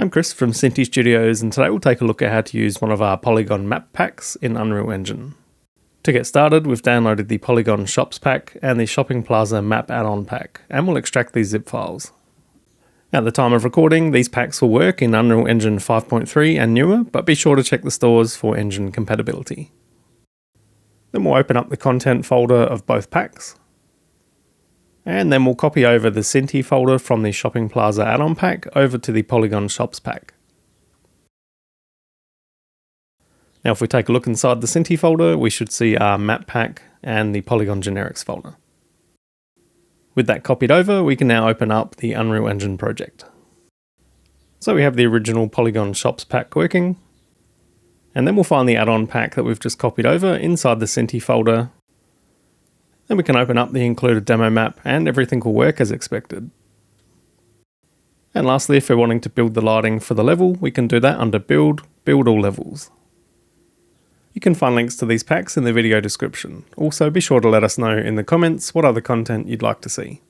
I'm Chris from Synty Studios, and today we'll take a look at how to use one of our Polygon Map Packs in Unreal Engine. To get started, we've downloaded the Polygon Shops Pack and the Shopping Plaza Map Add-on Pack, and we'll extract these zip files. At the time of recording, these packs will work in Unreal Engine 5.3 and newer, but be sure to check the stores for engine compatibility. Then we'll open up the content folder of both packs. And then we'll copy over the Synty folder from the Shopping Plaza add-on pack over to the Polygon Shops pack. Now if we take a look inside the Synty folder, we should see our map pack and the Polygon Generics folder. With that copied over, we can now open up the Unreal Engine project. So we have the original Polygon Shops pack working, and then we'll find the add-on pack that we've just copied over inside the Synty folder. Then we can open up the included demo map and everything will work as expected. And lastly, if we're wanting to build the lighting for the level, we can do that under Build All Levels. You can find links to these packs in the video description. Also, be sure to let us know in the comments what other content you'd like to see.